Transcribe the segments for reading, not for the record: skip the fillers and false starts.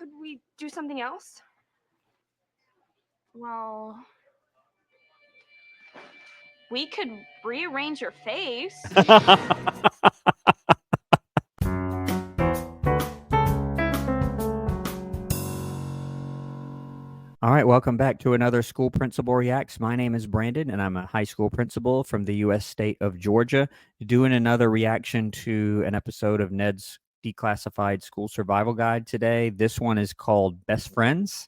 Could we do something else? Well, we could rearrange your face. All right, welcome back to another School Principal Reacts. My name is Brandon, and I'm a high school principal from the U.S. state of Georgia, doing another reaction to an episode of Ned's Declassified School Survival Guide today. This one is called Best Friends.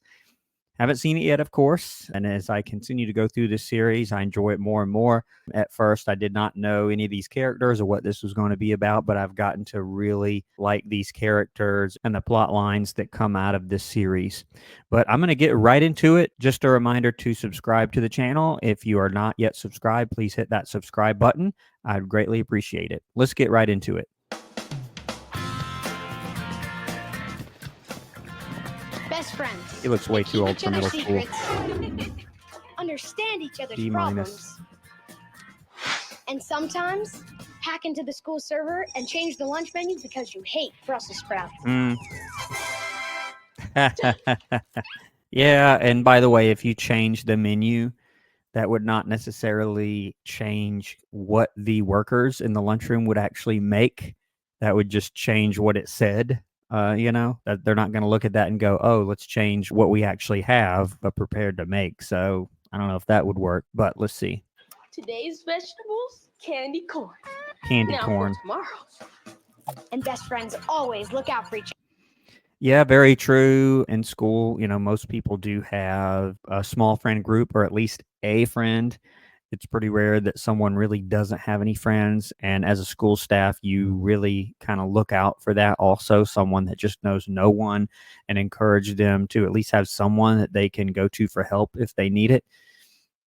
Haven't seen it yet, of course, and as I continue to go through this series, I enjoy it more and more. At first, I did not know any of these characters or what this was going to be about, but I've gotten to really like these characters and the plot lines that come out of this series. But I'm going to get right into it. Just a reminder to subscribe to the channel. If you are not yet subscribed, please hit that subscribe button. I'd greatly appreciate it. Let's get right into it. Best friends. He looks way too old for middle school. Understand each other's B-. problems. And sometimes hack into the school server and change the lunch menu because you hate Brussels sprouts. Yeah, and by the way, if you change the menu, that would not necessarily change what the workers in the lunchroom would actually make. That would just change what it said. That they're not going to look at that and go, oh, let's change what we actually have but prepared to make. So I don't know if that would work, but let's see. Today's vegetables, candy corn. Candy corn. For tomorrow. And best friends always look out for each other. Yeah, very true. In school, most people do have a small friend group or at least a friend. It's pretty rare that someone really doesn't have any friends. And as a school staff, you really kind of look out for that also, someone that just knows no one, and encourage them to at least have someone that they can go to for help if they need it.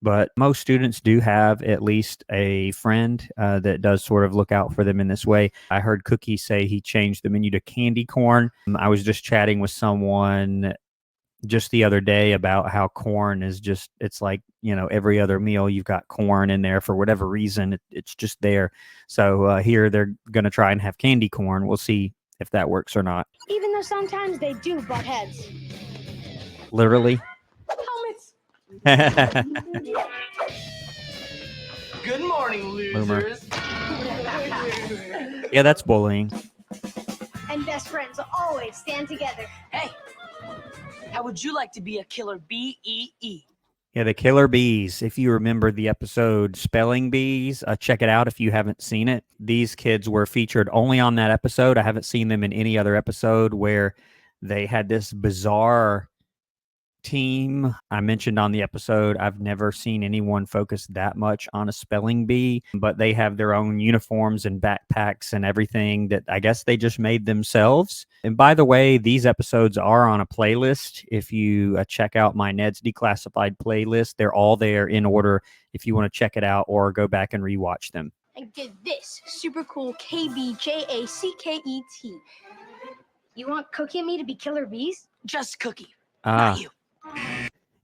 But most students do have at least a friend that does sort of look out for them in this way. I heard Cookie say he changed the menu to candy corn. I was just chatting with someone just the other day about how corn is just, it's like, every other meal you've got corn in there for whatever reason. It's just there. So here they're going to try and have candy corn. We'll see if that works or not. Even though sometimes they do butt heads. Literally. Helmets. Good morning, losers. Yeah, that's bullying. And best friends always stand together. Hey, how would you like to be a killer bee? Yeah, the killer bees. If you remember the episode Spelling Bees, check it out if you haven't seen it. These kids were featured only on that episode. I haven't seen them in any other episode where they had this bizarre team. I mentioned on the episode, I've never seen anyone focus that much on a spelling bee, but they have their own uniforms and backpacks and everything that I guess they just made themselves. And by the way, these episodes are on a playlist. If you check out my Ned's Declassified playlist, they're all there in order if you want to check it out or go back and rewatch them. And get this super cool KBJACKET. You want Cookie and me to be killer bees? Just Cookie, not you.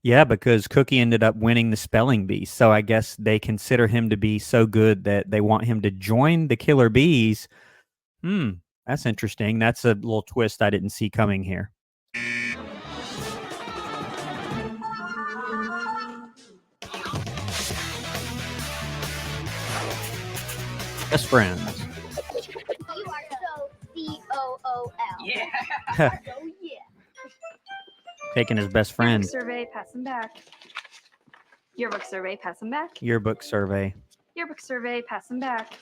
Yeah, because Cookie ended up winning the spelling bee. So I guess they consider him to be so good that they want him to join the killer bees. That's interesting. That's a little twist I didn't see coming here. Best friends. You are so COOL. Yeah. So yeah. Taking his best friend. Yearbook survey, pass them back. Yearbook survey, pass them back. Yearbook survey. Yearbook survey, pass them back.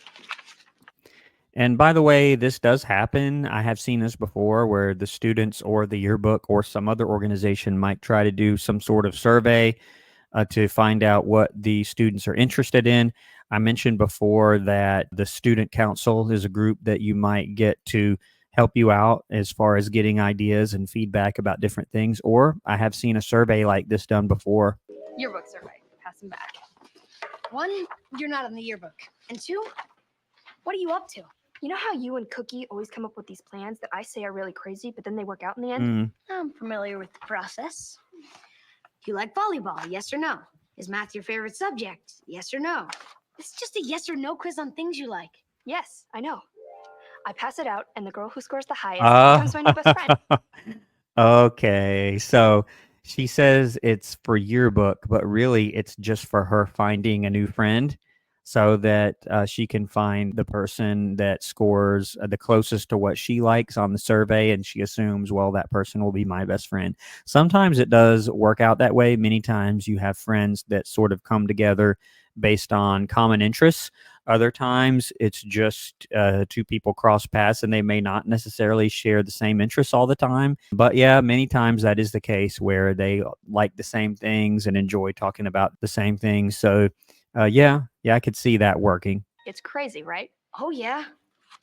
And by the way, this does happen. I have seen this before where the students or the yearbook or some other organization might try to do some sort of survey to find out what the students are interested in. I mentioned before that the student council is a group that you might get to help you out as far as getting ideas and feedback about different things. Or I have seen a survey like this done before. Yearbook survey, pass them back. 1, you're not in the yearbook. And 2, what are you up to? You know how you and Cookie always come up with these plans that I say are really crazy, but then they work out in the end? I'm familiar with the process. Do you like volleyball? Yes or no? Is math your favorite subject? Yes or no? It's just a yes or no quiz on things you like. Yes, I know. I pass it out, and the girl who scores the highest becomes my new best friend. Okay, so she says it's for yearbook, but really it's just for her finding a new friend so that she can find the person that scores the closest to what she likes on the survey. And she assumes, well, that person will be my best friend. Sometimes it does work out that way. Many times you have friends that sort of come together based on common interests. Other times it's just two people cross paths and they may not necessarily share the same interests all the time. But yeah, many times that is the case where they like the same things and enjoy talking about the same things. So yeah, I could see that working. It's crazy, right? Oh, yeah.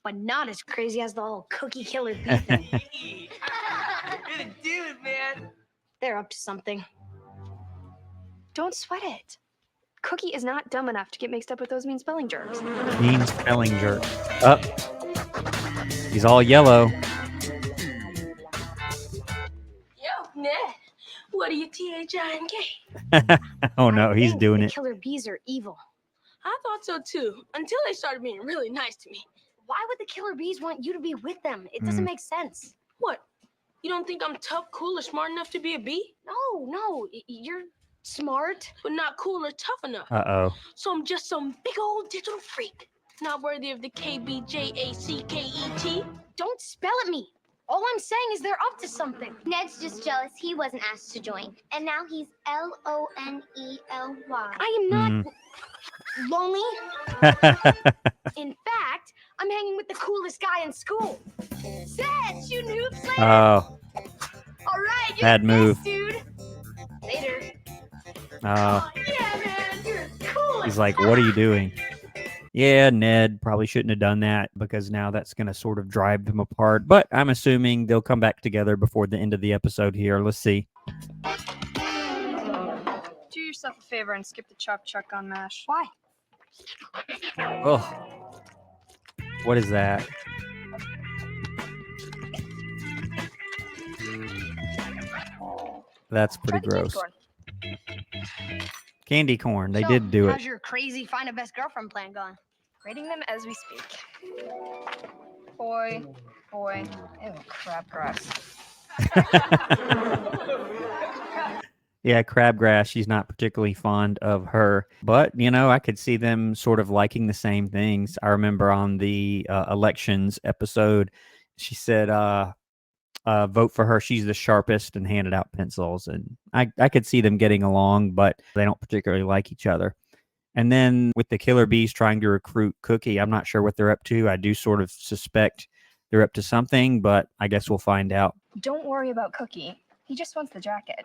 But not as crazy as the whole cookie killer bee thing. You're the dude, man. They're up to something. Don't sweat it. Cookie is not dumb enough to get mixed up with those mean spelling jerks. Mean spelling jerk. Up. He's all yellow. Yo, Ned. What are you, THINK? Oh no, I he's think doing the it. killer bees are evil. I thought so too, until they started being really nice to me. Why would the killer bees want you to be with them? It doesn't make sense. What? You don't think I'm tough, cool, or smart enough to be a bee? No, you're smart. But not cool or tough enough. Uh-oh. So I'm just some big old digital freak. Not worthy of the KBJACKET. Don't spell at me. All I'm saying is they're up to something. Ned's just jealous he wasn't asked to join. And now he's Lonely. I am not lonely. In fact, I'm hanging with the coolest guy in school. Seth, you noob slayer. Oh, All right, you're bad the move. best, dude. Later. Oh, Yeah, man, you're cool. he's like, what are you doing? Yeah, Ned probably shouldn't have done that because now that's going to sort of drive them apart. But I'm assuming they'll come back together before the end of the episode here. Let's see. Do yourself a favor and skip the chop chuck on MASH. Why? Oh, what is that? That's pretty Try the candy gross. corn. Candy corn. They So, did do How's it. your crazy find a best girlfriend plan going? Rating them as we speak. Boy. Ew, crabgrass. Yeah, crabgrass. She's not particularly fond of her, but I could see them sort of liking the same things. I remember on the elections episode, she said, "Vote for her. She's the sharpest," and handed out pencils. And I could see them getting along, but they don't particularly like each other. And then with the killer bees trying to recruit Cookie, I'm not sure what they're up to. I do sort of suspect they're up to something, but I guess we'll find out. Don't worry about Cookie. He just wants the jacket.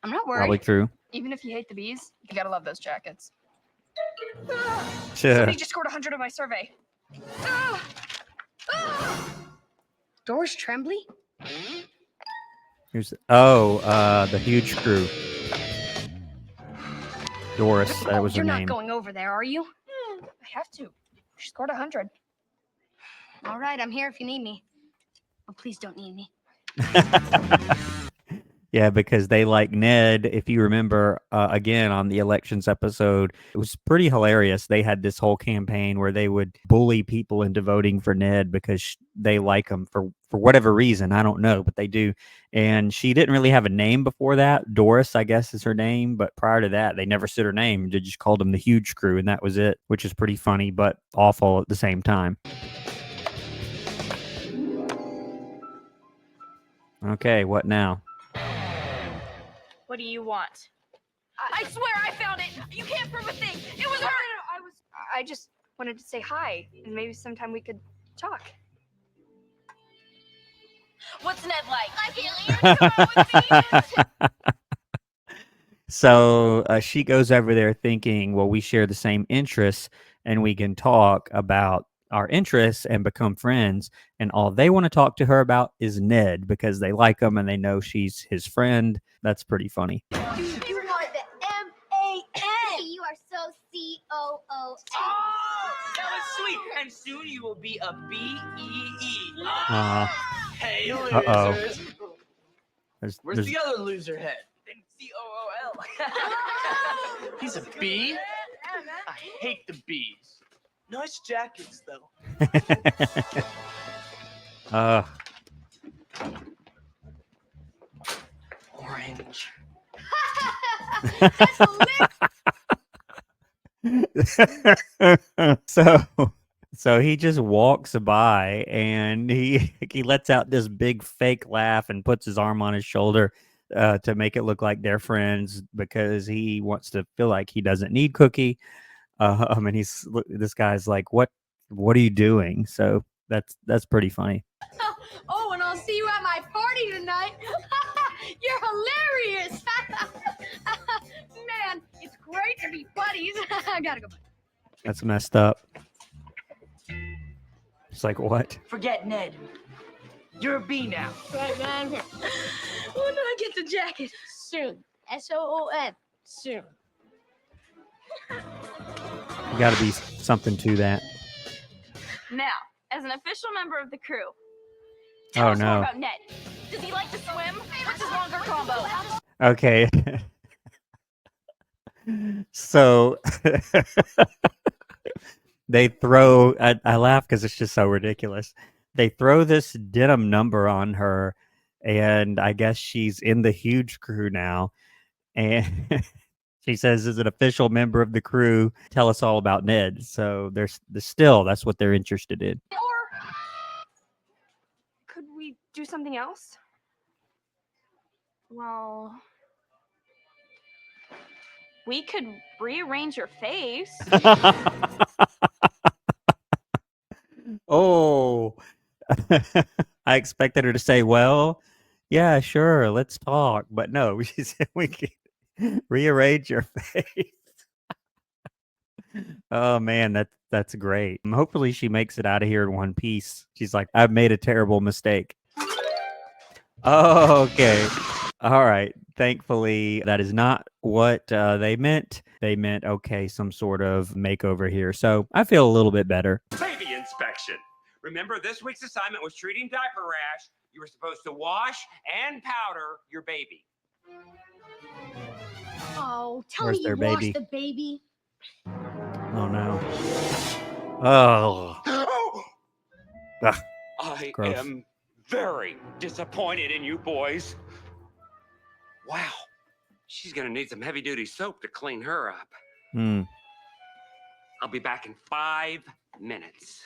I'm not worried. Probably true. Even if you hate the bees, you gotta love those jackets. Sure. Somebody just scored 100 on my survey. Doris Tremblay? Here's the huge crew. Doris, that was her You're name. not going over there, are you? I have to. She scored 100. All right, I'm here if you need me. Oh, please don't need me. Yeah, because they like Ned. If you remember, again, on the elections episode, it was pretty hilarious. They had this whole campaign where they would bully people into voting for Ned because they like him for whatever reason. I don't know, but they do. And she didn't really have a name before that. Doris, I guess, is her name. But prior to that, they never said her name. They just called them the Huge Crew, and that was it, which is pretty funny, but awful at the same time. Okay, what now? What do you want? I swear I found it. You can't prove a thing. It was her. I just wanted to say hi, and maybe sometime we could talk. What's Ned like? So she goes over there thinking, well, we share the same interests and we can talk about our interests and become friends. And all they want to talk to her about is Ned because they like him and they know she's his friend. That's pretty funny. You are the M-A-N. You are so C-O-O-N. Oh, that was sweet. And soon you will be a B-E-E. Hey, Uh-oh. losers. Where's There's the other loser head? C-O-O-L. He's a bee? I hate the bees. Nice jackets, though. cringe. So he just walks by and he lets out this big fake laugh and puts his arm on his shoulder to make it look like they're friends because he wants to feel like he doesn't need Cookie. And this guy's like, what are you doing? So that's pretty funny. Oh, and I'll see you at my party tonight. You're hilarious. Man, it's great to be buddies. I gotta go. That's messed up. It's like, what? Forget Ned. You're a B now. Right, man. When do I get the jacket? Soon. SOON. Soon. Got to be something to that. Now, as an official member of the crew, Oh, tell us more no. about Ned. Does he like to swim? What's his longer combo? Okay. So they throw, I laugh because it's just so ridiculous. They throw this denim number on her, and I guess she's in the huge crew now. And she says, as an official member of the crew, tell us all about Ned. So there's still, that's what they're interested in. Or could we do something else? Well, we could rearrange your face. Oh, I expected her to say, well, yeah, sure, let's talk. But no, she said we can rearrange your face. Oh man, that's great. Hopefully she makes it out of here in one piece. She's like, I've made a terrible mistake. Oh, okay. All right. Thankfully, that is not what they meant. They meant, okay, some sort of makeover here. So I feel a little bit better. Baby inspection. Remember, this week's assignment was treating diaper rash. You were supposed to wash and powder your baby. Oh, tell Where's me their you washed baby? the baby. Oh no. Oh. Ugh, I gross. am very disappointed in you boys. Wow. She's going to need some heavy-duty soap to clean her up. Hmm. I'll be back in 5 minutes.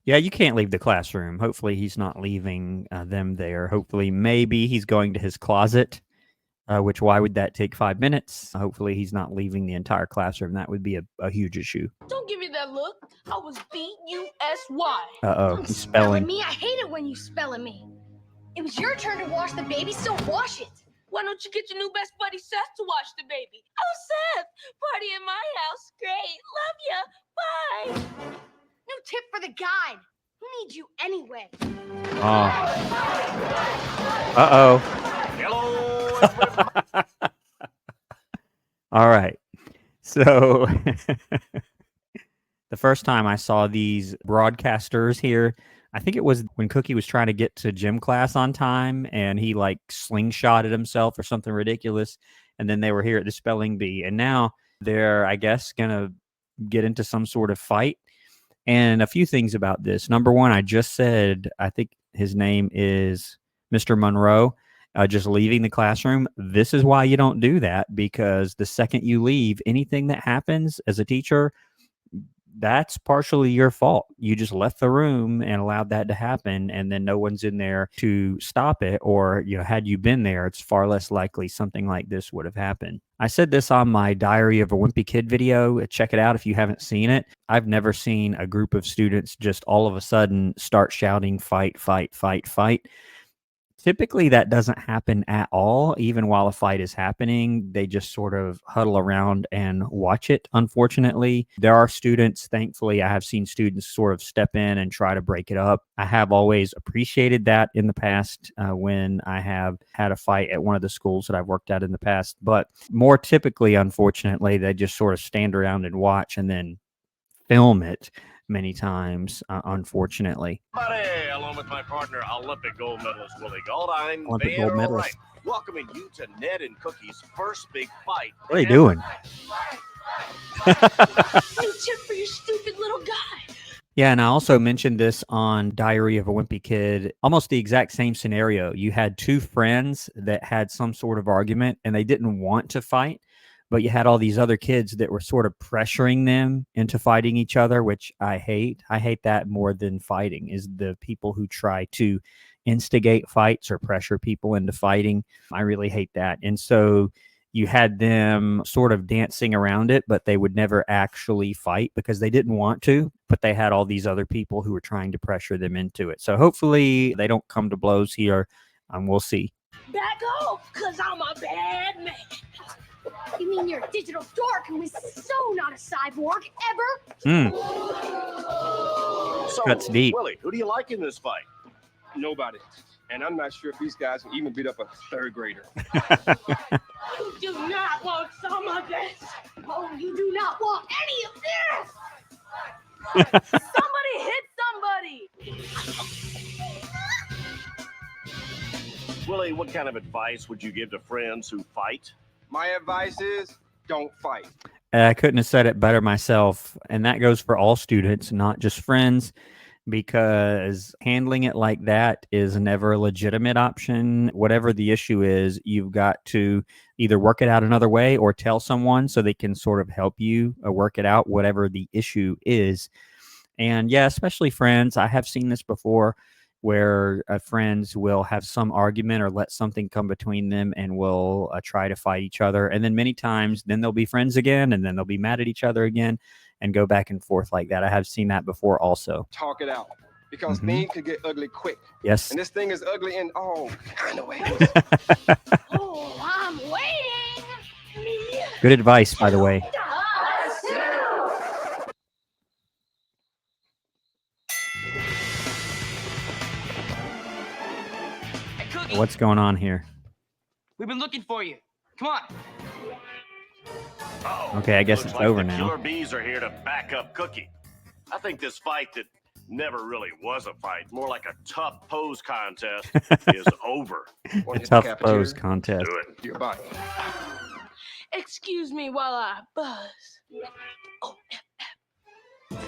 Yeah, you can't leave the classroom. Hopefully he's not leaving them there. Hopefully maybe he's going to his closet, which why would that take 5 minutes? Hopefully he's not leaving the entire classroom. That would be a huge issue. Don't give me that look. I was B-U-S-Y. Uh-oh, Don't he's spell spelling. at me. I hate it when you spell at me. It was your turn to wash the baby, so wash it. Why don't you get your new best buddy Seth to watch the baby? Oh, Seth, party in my house. Great. Love ya. Bye. No tip for the guide. Who needs you anyway? Oh. Uh-oh. Hello, everybody. All right. So the first time I saw these broadcasters here, I think it was when Cookie was trying to get to gym class on time and he like slingshotted himself or something ridiculous. And then they were here at the spelling bee. And now they're, I guess, going to get into some sort of fight. And a few things about this. Number one, I just said, I think his name is Mr. Monroe, just leaving the classroom. This is why you don't do that, because the second you leave, anything that happens as a teacher, that's partially your fault. You just left the room and allowed that to happen, and then no one's in there to stop it. Or, you know, had you been there, it's far less likely something like this would have happened. I said this on my Diary of a Wimpy Kid video. Check it out if you haven't seen it. I've never seen a group of students just all of a sudden start shouting, fight, fight, fight, fight. Typically, that doesn't happen at all. Even while a fight is happening, they just sort of huddle around and watch it, unfortunately. There are students, thankfully, I have seen students sort of step in and try to break it up. I have always appreciated that in the past when I have had a fight at one of the schools that I've worked at in the past. But more typically, unfortunately, they just sort of stand around and watch and then film it many times, unfortunately. Buddy, along with my partner, Olympic gold medalist Willie Gold, I'm Olympic Van gold medalist. Wright, welcoming you to Ned and Cookie's first big fight. What are you doing? No tip for your stupid little guy. Yeah, and I also mentioned this on Diary of a Wimpy Kid, almost the exact same scenario. You had two friends that had some sort of argument and they didn't want to fight, but you had all these other kids that were sort of pressuring them into fighting each other, which I hate. I hate that more than fighting, is the people who try to instigate fights or pressure people into fighting. I really hate that. And so you had them sort of dancing around it, but they would never actually fight because they didn't want to, but they had all these other people who were trying to pressure them into it. So hopefully they don't come to blows here. We'll see. Back off, cause I'm a bad man. You mean you're a digital dork who is so not a cyborg ever? So, That's deep. Willie, who do you like in this fight? Nobody. And I'm not sure if these guys can even beat up a third grader. You do not want some of this. Oh, you do not want any of this! Somebody hit somebody. Willie, what kind of advice would you give to friends who fight? My advice is don't fight. I couldn't have said it better myself. And that goes for all students, not just friends, because handling it like that is never a legitimate option. Whatever the issue is, you've got to either work it out another way or tell someone so they can sort of help you work it out, whatever the issue is. And yeah, especially friends. I have seen this before where friends will have some argument or let something come between them and will try to fight each other. And then many times, then they'll be friends again, and then they'll be mad at each other again and go back and forth like that. I have seen that before also. Talk it out. Because things could get ugly quick. Yes. And this thing is ugly in all kind of ways. Oh, I'm waiting! Good advice, by the way. Hey, Cookie, What's going on here? we've been looking for you. Come on. Uh-oh. Okay, I guess Looks it's like over the now. Killer bees are here to back up Cookie. I think this fight that never really was a fight, more like a tough pose contest, is over. Want to hit the Tough cafeteria? pose contest. Do it. Your body. Excuse me while I buzz. Oh, Fine!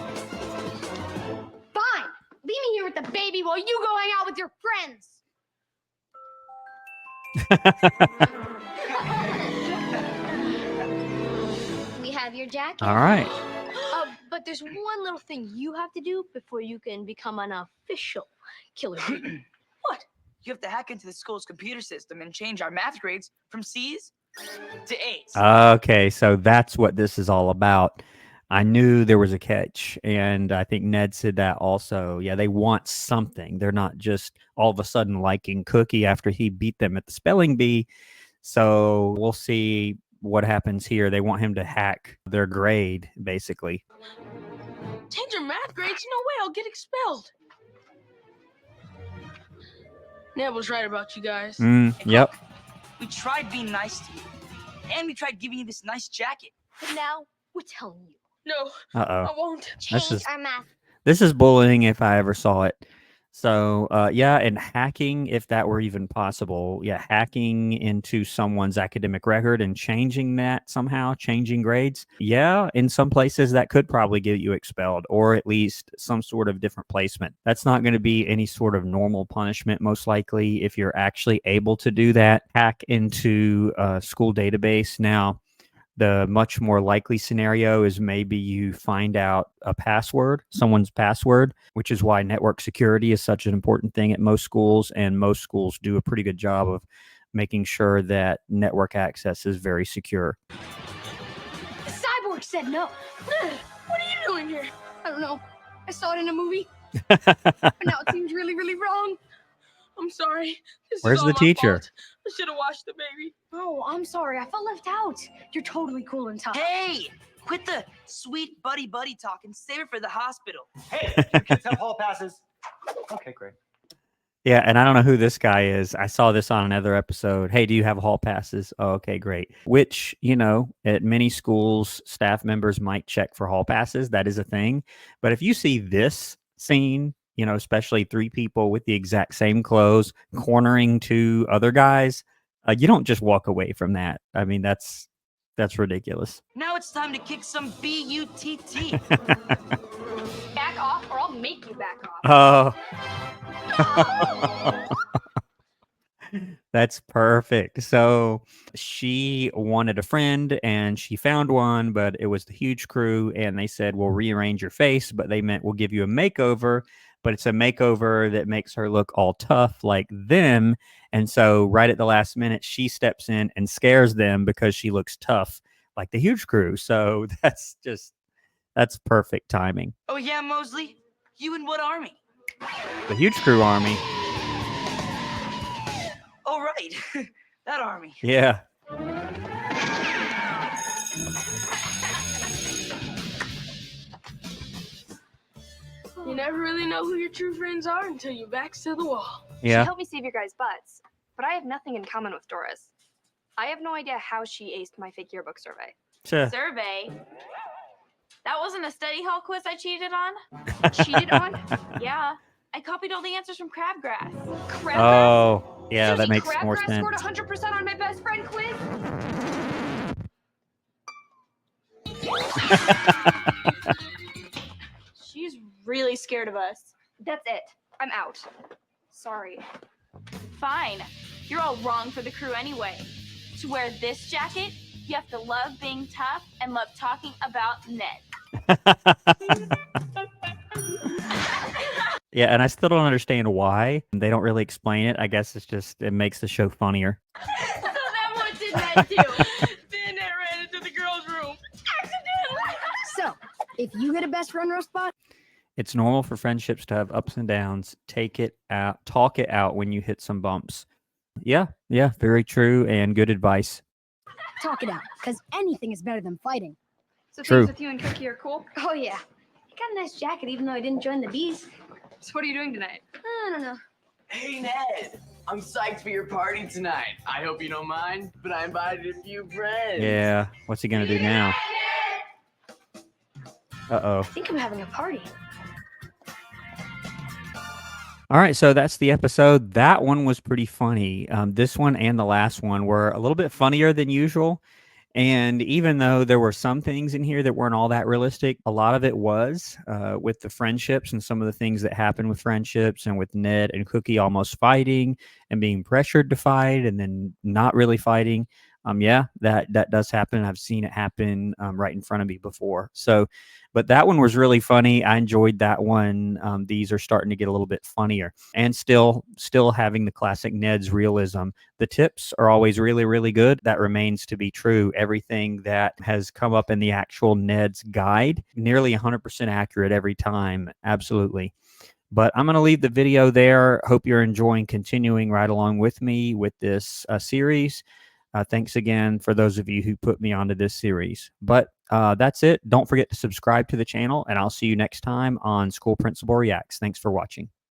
Leave me here with the baby while you go hang out with your friends! We have your jacket. All right. But there's one little thing you have to do before you can become an official killer bee. What? You have to hack into the school's computer system and change our math grades from C's to A's. Okay, so that's what this is all about. I knew there was a catch, and I think Ned said that also. Yeah, they want something. They're not just all of a sudden liking Cookie after he beat them at the spelling bee. So we'll see what happens here. They want him to hack their grade, basically. change your math grades? No way, I'll get expelled. Ned was right about you guys. Yep. We tried being nice to you, and we tried giving you this nice jacket. But now we're telling you. No, Uh-oh. I won't. Change our math. This is bullying if I ever saw it. So, yeah, and hacking, if that were even possible. Yeah, hacking into someone's academic record and changing that somehow, changing grades. Yeah, in some places that could probably get you expelled or at least some sort of different placement. That's not going to be any sort of normal punishment, most likely, if you're actually able to do that. Hack into a school database. Now, the much more likely scenario is maybe you find out a password, someone's password, which is why network security is such an important thing at most schools. And most schools do a pretty good job of making sure that network access is very secure. The cyborg said no. What are you doing here? I don't know. I saw it in a movie, but now it seems really, really wrong. I'm sorry. This Where's is all the my teacher? fault. I should have washed the baby. Oh, I'm sorry. I felt left out. You're totally cool and tough. Hey, quit the sweet buddy talk and save it for the hospital. Hey, your kids have hall passes. Okay, great. Yeah, and I don't know who this guy is. I saw this on another episode. Hey, do you have hall passes? Oh, okay, great. Which, you know, at many schools, staff members might check for hall passes. That is a thing. But if you see this scene, you know, especially three people with the exact same clothes cornering two other guys, you don't just walk away from that. I mean, that's ridiculous. Now it's time to kick some B-U-T-T. Back off or make you back off. Oh. That's perfect. So she wanted a friend and she found one, but it was the huge crew. And they said, we'll rearrange your face, but they meant we'll give you a makeover, but it's a makeover that makes her look all tough like them. And so right at the last minute, she steps in and scares them because she looks tough like the huge crew. So that's perfect timing. Oh, yeah, Mosley? You in what army? The huge crew army. Oh, right. That army. Yeah. You never really know who your true friends are until your back's to the wall. She Yeah. helped me save your guys' butts, but I have nothing in common with Doris. I have no idea how she aced my fake yearbook survey. Sure. Survey? That wasn't a study hall quiz I cheated on? Cheated on? Yeah. I copied all the answers from Crabgrass. Crabgrass? Oh, yeah, that Susie, makes more Crabgrass sense. scored 100% on my best friend quiz? She's really scared of us. That's it. I'm out. Sorry. Fine. You're all wrong for the crew anyway. To wear this jacket, you have to love being tough and love talking about Ned. Yeah, and I still don't understand why. They don't really explain it. I guess it's just, it makes the show funnier. So then what did Ned do? Then Ned ran into the girls' room. Accidentally. So, if you get a best friend roast spot, It's normal for friendships to have ups and downs. Take it out, talk it out when you hit some bumps. Yeah, very true and good advice. talk it out, because anything is better than fighting. So True. things with you and Cookie are cool? Oh, yeah. He got a nice jacket, even though I didn't join the bees. So what are you doing tonight? I don't know. Hey, Ned. I'm psyched for your party tonight. I hope you don't mind, but I invited a few friends. Yeah, what's he gonna do now? Uh-oh. I think I'm having a party. All right, so that's the episode. That one was pretty funny. This one and the last one were a little bit funnier than usual. And even though there were some things in here that weren't all that realistic, a lot of it was with the friendships and some of the things that happened with friendships and with Ned and Cookie almost fighting and being pressured to fight and then not really fighting. Yeah, that does happen. I've seen it happen right in front of me before. So, but that one was really funny. I enjoyed that one. These are starting to get a little bit funnier and still having the classic Ned's realism. The tips are always really, really good. That remains to be true. Everything that has come up in the actual Ned's guide, nearly 100% accurate every time. Absolutely. But I'm going to leave the video there. Hope you're enjoying continuing right along with me with this series. Thanks again for those of you who put me onto this series. But that's it. Don't forget to subscribe to the channel, and I'll see you next time on School Principal Reacts. Thanks for watching.